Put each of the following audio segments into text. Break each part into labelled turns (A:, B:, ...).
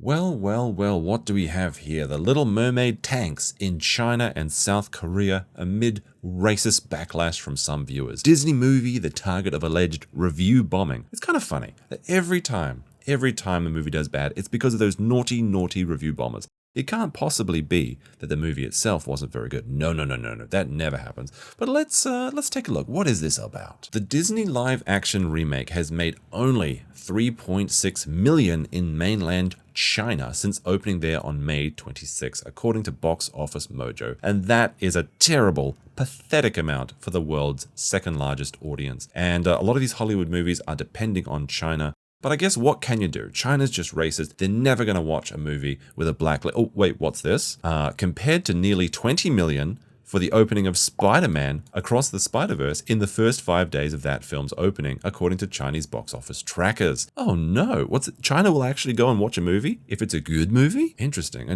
A: Well, what do we have here? The Little Mermaid tanks in China and South Korea amid racist backlash from some viewers. Disney movie, the target of alleged review bombing. It's kind of funny that every time a movie does bad, it's because of those naughty review bombers. It can't possibly be that the movie itself wasn't very good. No, that never happens. But let's take a look. What is this about? The Disney live-action remake has made only $3.6 million in mainland China since opening there on May 26, according to Box Office Mojo. And that is a terrible, pathetic amount for the world's second largest audience. And a lot of these Hollywood movies are depending on China. But I guess what can you do? China's just racist. They're never going to watch a movie with a black... Oh, wait, what's this? Compared to nearly 20 million for the opening of Spider-Man Across the Spider-Verse in the first 5 days of that film's opening, according to Chinese box office trackers. Oh no, China will actually go and watch a movie if it's a good movie? Interesting.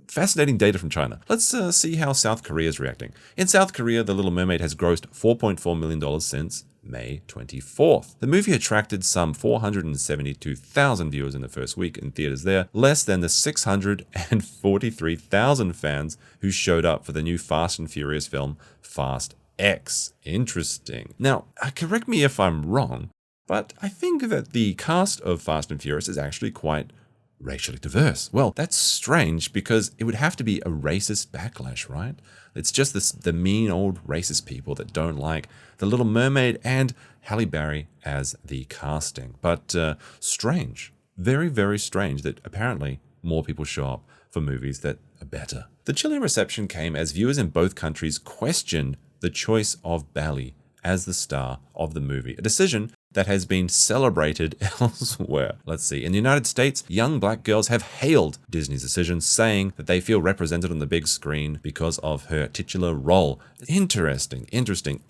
A: Fascinating data from China. Let's see how South Korea is reacting. In South Korea, The Little Mermaid has grossed $4.4 million since May 24th. The movie attracted some 472,000 viewers in the first week in theaters there, less than the 643,000 fans who showed up for the new Fast and Furious film, Fast X. Interesting. Now, correct me if I'm wrong, but I think that the cast of Fast and Furious is actually quite racially diverse. Well, that's strange because it would have to be a racist backlash, right? It's just the mean old racist people that don't like The Little Mermaid and Halle Berry as the casting. But strange, very, very strange that apparently more people show up for movies that are better. The chilly reception came as viewers in both countries questioned the choice of Bali as the star of the movie, a decision that has been celebrated elsewhere. Let's see. In the United States, young black girls have hailed Disney's decision, saying that they feel represented on the big screen because of her titular role. Interesting.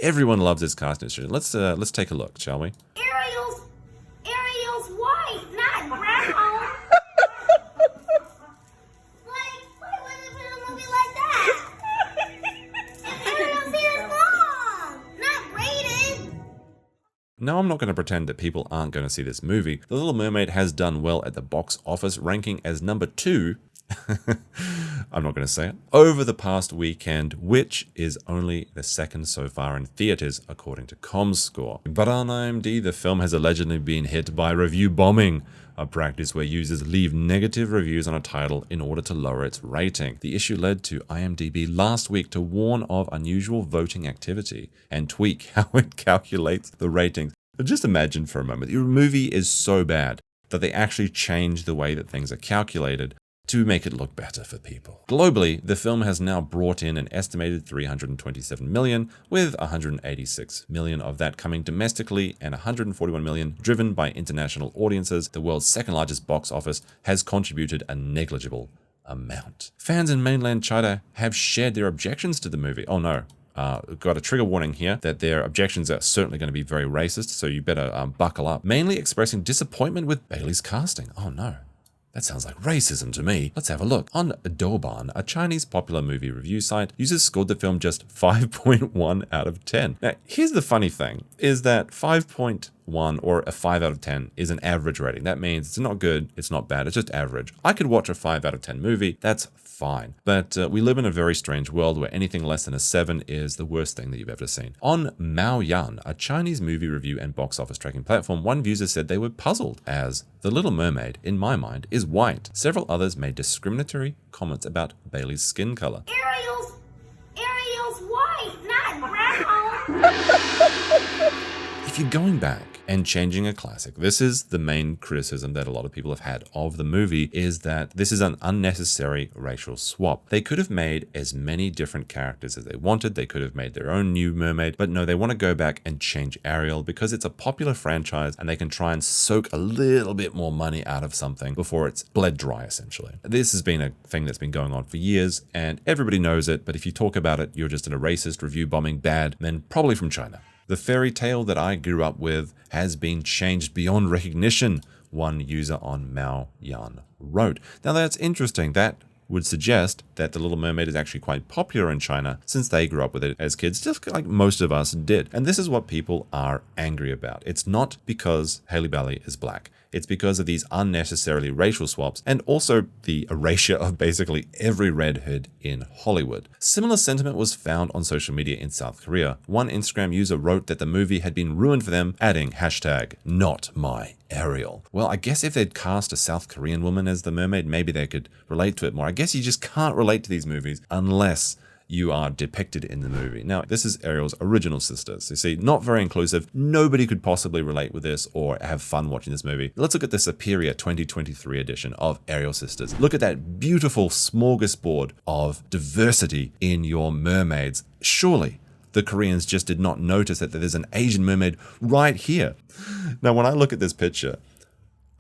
A: Everyone loves this casting decision. Let's take a look, shall we?
B: Ariel's white, not brown. Why would they put a movie like that? And Ariel's hair is long, not braided.
A: Now, I'm not going to pretend that people aren't going to see this movie. The Little Mermaid has done well at the box office, ranking as number 2, I'm not going to say it, over the past weekend, which is only the second so far in theaters, according to ComScore. But on IMDb, the film has allegedly been hit by review bombing, a practice where users leave negative reviews on a title in order to lower its rating. The issue led to IMDb last week to warn of unusual voting activity and tweak how it calculates the ratings. But just imagine for a moment, your movie is so bad that they actually change the way that things are calculated to make it look better for people. Globally, the film has now brought in an estimated $327 million, with $186 million of that coming domestically and $141 million driven by international audiences. The world's second largest box office has contributed a negligible amount. Fans in mainland China have shared their objections to the movie. Oh no. Got a trigger warning here that their objections are certainly going to be very racist, so you better buckle up. Mainly expressing disappointment with Bailey's casting. Oh no. That sounds like racism to me. Let's have a look. On Douban, a Chinese popular movie review site, users scored the film just 5.1 out of 10. Now, here's the funny thing, is that 5.1 or a 5 out of 10 is an average rating. That means it's not good, it's not bad, it's just average. I could watch a 5 out of 10 movie, that's fine. But we live in a very strange world where anything less than a 7 is the worst thing that you've ever seen. On Maoyan, a Chinese movie review and box office tracking platform, one user said they were puzzled as The Little Mermaid, in my mind, is white. Several others made discriminatory comments about Bailey's skin color.
B: Ariel's white, not brown.
A: If you're going back and changing a classic, this is the main criticism that a lot of people have had of the movie, is that this is an unnecessary racial swap. They could have made as many different characters as they wanted. They could have made their own new mermaid, but no, they want to go back and change Ariel because it's a popular franchise and they can try and soak a little bit more money out of something before it's bled dry, essentially. This has been a thing that's been going on for years and everybody knows it, but if you talk about it, you're just in a racist review bombing bad, then probably from China. The fairy tale that I grew up with has been changed beyond recognition, one user on Maoyan wrote. Now that's interesting. That would suggest that The Little Mermaid is actually quite popular in China since they grew up with it as kids, just like most of us did. And this is what people are angry about. It's not because Halle Berry is black. It's because of these unnecessarily racial swaps and also the erasure of basically every redhead in Hollywood. Similar sentiment was found on social media in South Korea. One Instagram user wrote that the movie had been ruined for them, adding hashtag not my Ariel. Well, I guess if they'd cast a South Korean woman as the mermaid, maybe they could relate to it more. I guess you just can't relate to these movies unless you are depicted in the movie. Now, this is Ariel's original sister. So you see, not very inclusive. Nobody could possibly relate with this or have fun watching this movie. Let's look at the superior 2023 edition of Ariel Sisters. Look at that beautiful smorgasbord of diversity in your mermaids. Surely the Koreans just did not notice that there's an Asian mermaid right here. Now, when I look at this picture,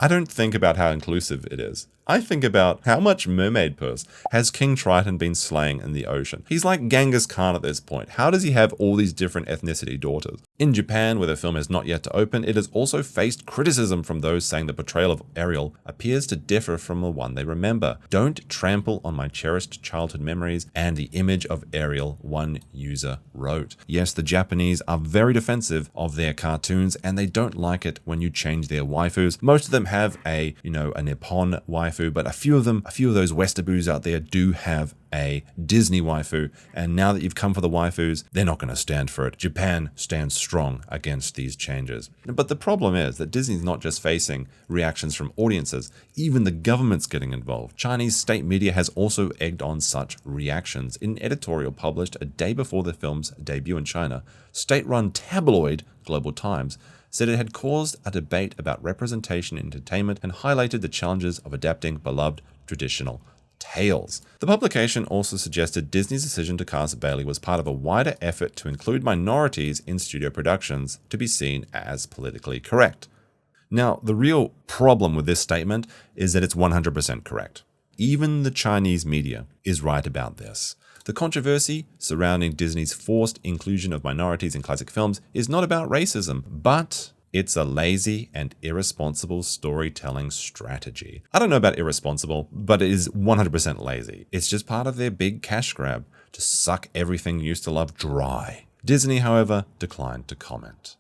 A: I don't think about how inclusive it is. I think about how much mermaid puss has King Triton been slaying in the ocean. He's like Genghis Khan at this point. How does he have all these different ethnicity daughters? In Japan, where the film has not yet to open, it has also faced criticism from those saying the portrayal of Ariel appears to differ from the one they remember. Don't trample on my cherished childhood memories and the image of Ariel, one user wrote. Yes, the Japanese are very defensive of their cartoons and they don't like it when you change their waifus. Most of them have a Nippon waifu, but a few of those Westaboos out there do have a Disney waifu, and now that you've come for the waifus, they're not going to stand for it. Japan stands strong against these changes. But the problem is that Disney's not just facing reactions from audiences, even the government's getting involved. Chinese state media has also egged on such reactions. In an editorial published a day before the film's debut in China, state-run tabloid Global Times said it had caused a debate about representation in entertainment and highlighted the challenges of adapting beloved traditional tales. The publication also suggested Disney's decision to cast Bailey was part of a wider effort to include minorities in studio productions to be seen as politically correct. Now, the real problem with this statement is that it's 100% correct. Even the Chinese media is right about this. The controversy surrounding Disney's forced inclusion of minorities in classic films is not about racism, but it's a lazy and irresponsible storytelling strategy. I don't know about irresponsible, but it is 100% lazy. It's just part of their big cash grab to suck everything you used to love dry. Disney, however, declined to comment.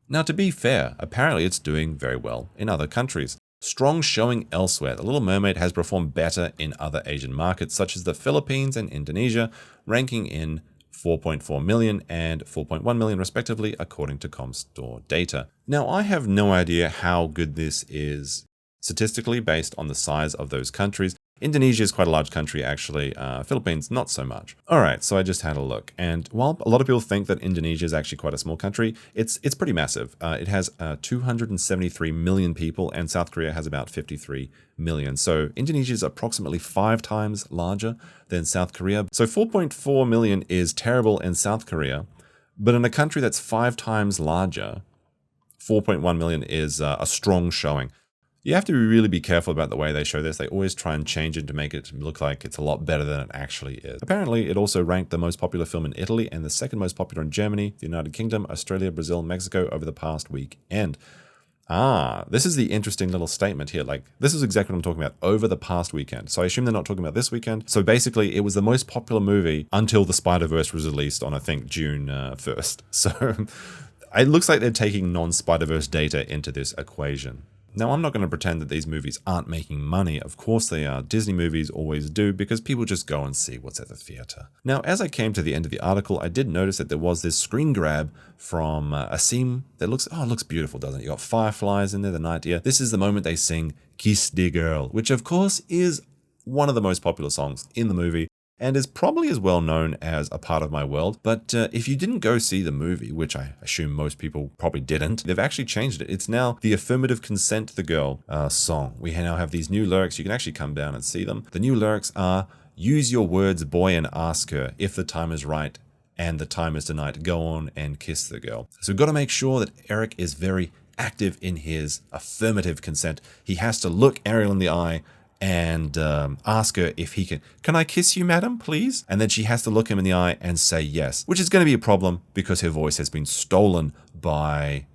A: Now, to be fair, apparently it's doing very well in other countries. Strong showing elsewhere. The Little Mermaid has performed better in other Asian markets such as the Philippines and Indonesia, ranking in 4.4 million and 4.1 million respectively, according to Comstor data. Now, I have no idea how good this is statistically based on the size of those countries. Indonesia is quite a large country, actually. Philippines, not so much. All right, so I just had a look. And while a lot of people think that Indonesia is actually quite a small country, it's pretty massive. It has 273 million people, and South Korea has about 53 million. So Indonesia is approximately 5 times larger than South Korea. So 4.4 million is terrible in South Korea, but in a country that's 5 times larger, 4.1 million is a strong showing. You have to really be careful about the way they show this. They always try and change it to make it look like it's a lot better than it actually is. Apparently, it also ranked the most popular film in Italy and the second most popular in Germany, the United Kingdom, Australia, Brazil, and Mexico over the past weekend. This is the interesting little statement here. Like, this is exactly what I'm talking about, over the past weekend. So I assume they're not talking about this weekend. So basically, it was the most popular movie until the Spider-Verse was released on, I think, June 1st. So it looks like they're taking non-Spider-Verse data into this equation. Now, I'm not going to pretend that these movies aren't making money. Of course they are. Disney movies always do because people just go and see what's at the theater. Now, as I came to the end of the article, I did notice that there was this screen grab from a scene that looks, it looks beautiful, doesn't it? You got fireflies in there, the night deer. This is the moment they sing Kiss the Girl, which of course is one of the most popular songs in the movie, and is probably as well known as A Part of My World. But if you didn't go see the movie, which I assume most people probably didn't, they've actually changed it. It's now the Affirmative Consent to the Girl song. We now have these new lyrics. You can actually come down and see them. The new lyrics are, use your words, boy, and ask her if the time is right and the time is tonight. Go on and kiss the girl. So we've got to make sure that Eric is very active in his affirmative consent. He has to look Ariel in the eye and ask her if he can I kiss you, madam, please? And then she has to look him in the eye and say yes, which is going to be a problem because her voice has been stolen by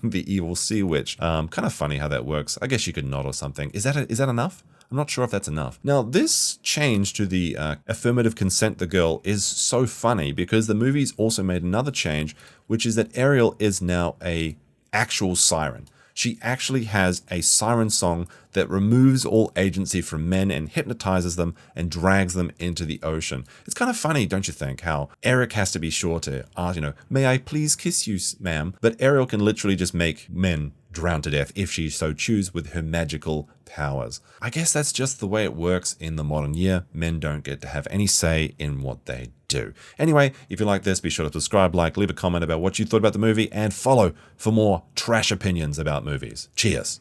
A: the evil sea witch. Kind of funny how that works. I guess you could nod or something. Is that enough? I'm not sure if that's enough. Now, this change to the affirmative consent the girl is so funny because the movie's also made another change, which is that Ariel is now a actual siren. She actually has a siren song that removes all agency from men and hypnotizes them and drags them into the ocean. It's kind of funny, don't you think, how Eric has to be sure to ask, may I please kiss you, ma'am? But Ariel can literally just make men drown to death if she so chooses with her magical powers. I guess that's just the way it works in the modern year. Men don't get to have any say in what they do. Anyway, if you like this, be sure to subscribe, like, leave a comment about what you thought about the movie, and follow for more trash opinions about movies. Cheers.